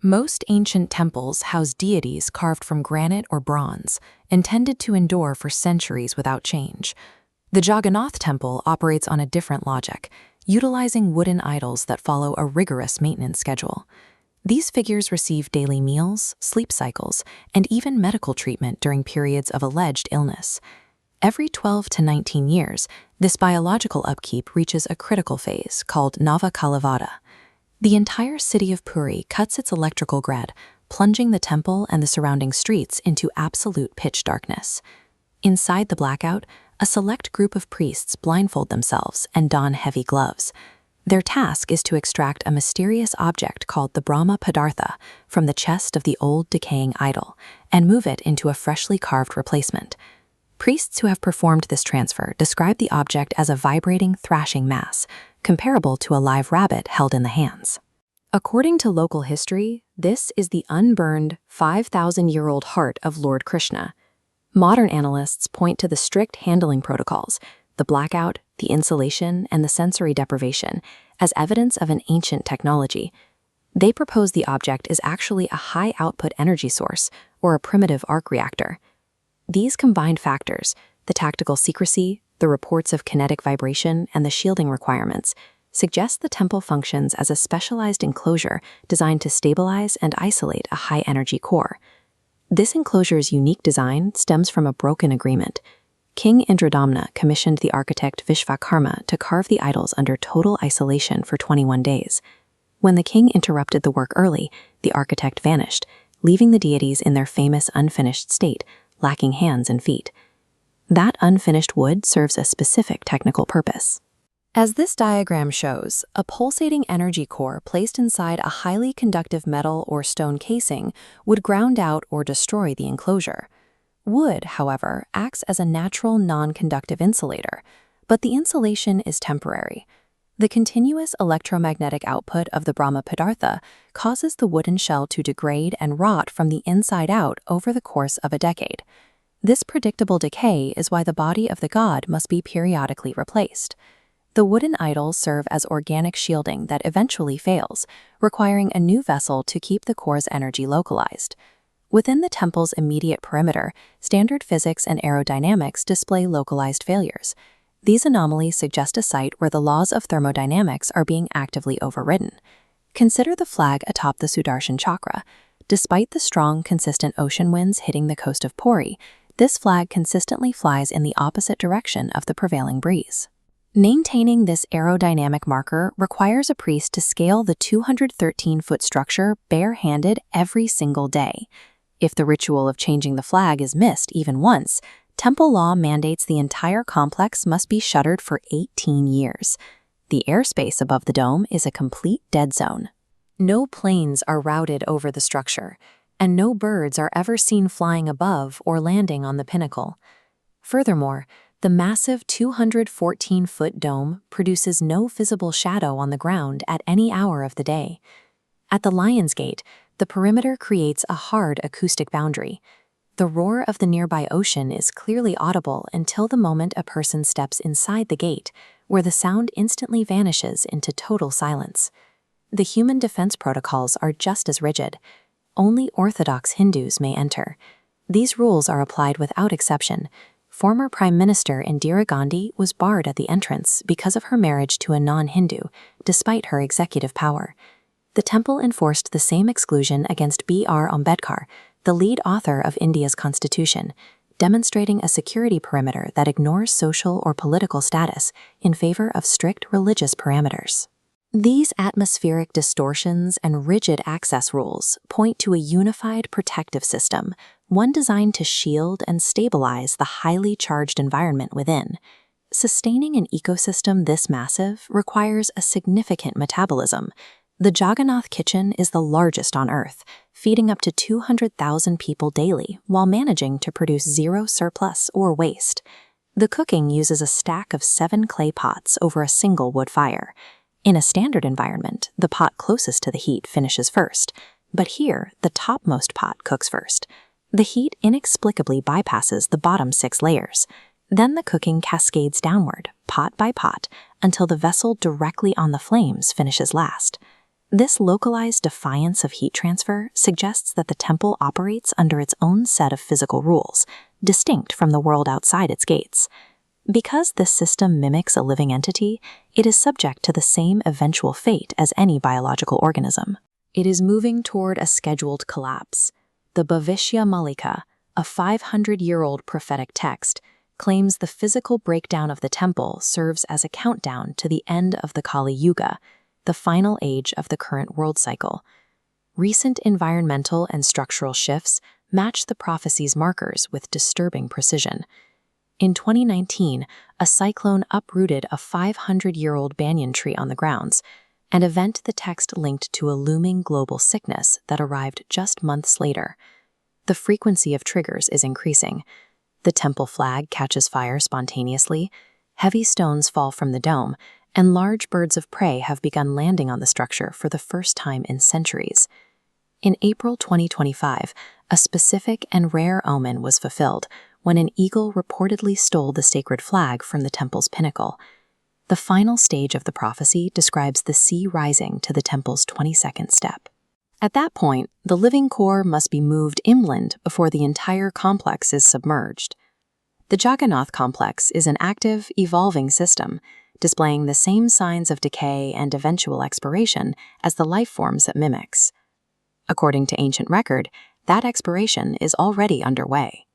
Most ancient temples house deities carved from granite or bronze, intended to endure for centuries without change. The Jagannath Temple operates on a different logic, utilizing wooden idols that follow a rigorous maintenance schedule. These figures receive daily meals, sleep cycles, and even medical treatment during periods of alleged illness. Every 12 to 19 years, this biological upkeep reaches a critical phase called Navakalivada. The entire city of Puri cuts its electrical grid, plunging the temple and the surrounding streets into absolute pitch darkness. Inside the blackout, a select group of priests blindfold themselves and don heavy gloves. Their task is to extract a mysterious object called the Brahma Padartha from the chest of the old decaying idol and move it into a freshly carved replacement. Priests who have performed this transfer describe the object as a vibrating, thrashing mass, comparable to a live rabbit held in the hands. According to local history, this is the unburned, 5,000-year-old heart of Lord Krishna. Modern analysts point to the strict handling protocols, the blackout, the insulation, and the sensory deprivation, as evidence of an ancient technology. They propose the object is actually a high-output energy source, or a primitive arc reactor. These combined factors, the tactical secrecy, the reports of kinetic vibration, and the shielding requirements, suggest the temple functions as a specialized enclosure designed to stabilize and isolate a high-energy core. This enclosure's unique design stems from a broken agreement. King Indradyumna commissioned the architect Vishvakarma to carve the idols under total isolation for 21 days. When the king interrupted the work early, the architect vanished, leaving the deities in their famous unfinished state, lacking hands and feet. That unfinished wood serves a specific technical purpose. As this diagram shows, a pulsating energy core placed inside a highly conductive metal or stone casing would ground out or destroy the enclosure. Wood, however, acts as a natural non-conductive insulator, but the insulation is temporary. The continuous electromagnetic output of the Brahma Padartha causes the wooden shell to degrade and rot from the inside out over the course of a decade. This predictable decay is why the body of the god must be periodically replaced. The wooden idols serve as organic shielding that eventually fails, requiring a new vessel to keep the core's energy localized. Within the temple's immediate perimeter, standard physics and aerodynamics display localized failures. These anomalies suggest a site where the laws of thermodynamics are being actively overridden. Consider the flag atop the Sudarshan chakra. Despite the strong, consistent ocean winds hitting the coast of Puri, this flag consistently flies in the opposite direction of the prevailing breeze. Maintaining this aerodynamic marker requires a priest to scale the 213-foot structure bare-handed every single day. If the ritual of changing the flag is missed even once, temple law mandates the entire complex must be shuttered for 18 years. The airspace above the dome is a complete dead zone. No planes are routed over the structure, and no birds are ever seen flying above or landing on the pinnacle. Furthermore, the massive 214-foot dome produces no visible shadow on the ground at any hour of the day. At the Lion's Gate, the perimeter creates a hard acoustic boundary. The roar of the nearby ocean is clearly audible until the moment a person steps inside the gate, where the sound instantly vanishes into total silence. The human defense protocols are just as rigid. Only Orthodox Hindus may enter. These rules are applied without exception. Former Prime Minister Indira Gandhi was barred at the entrance because of her marriage to a non-Hindu, despite her executive power. The temple enforced the same exclusion against B.R. Ambedkar, the lead author of India's constitution, demonstrating a security perimeter that ignores social or political status in favor of strict religious parameters. These atmospheric distortions and rigid access rules point to a unified protective system, one designed to shield and stabilize the highly charged environment within. Sustaining an ecosystem this massive requires a significant metabolism. The Jagannath kitchen is the largest on Earth, feeding up to 200,000 people daily while managing to produce zero surplus or waste. The cooking uses a stack of 7 clay pots over a single wood fire. In a standard environment, the pot closest to the heat finishes first, but here, the topmost pot cooks first. The heat inexplicably bypasses the bottom 6 layers. Then the cooking cascades downward, pot by pot, until the vessel directly on the flames finishes last. This localized defiance of heat transfer suggests that the temple operates under its own set of physical rules, distinct from the world outside its gates. Because this system mimics a living entity, it is subject to the same eventual fate as any biological organism. It is moving toward a scheduled collapse. The Bhavishya Malika, a 500-year-old prophetic text, claims the physical breakdown of the temple serves as a countdown to the end of the Kali Yuga, the final age of the current world cycle. Recent environmental and structural shifts match the prophecy's markers with disturbing precision. In 2019, a cyclone uprooted a 500-year-old banyan tree on the grounds, an event the text linked to a looming global sickness that arrived just months later. The frequency of triggers is increasing. The temple flag catches fire spontaneously, heavy stones fall from the dome, and large birds of prey have begun landing on the structure for the first time in centuries. In April 2025, a specific and rare omen was fulfilled when an eagle reportedly stole the sacred flag from the temple's pinnacle. The final stage of the prophecy describes the sea rising to the temple's 22nd step. At that point, the living core must be moved inland before the entire complex is submerged. The Jagannath complex is an active, evolving system, displaying the same signs of decay and eventual expiration as the life forms it mimics. According to ancient record, that expiration is already underway.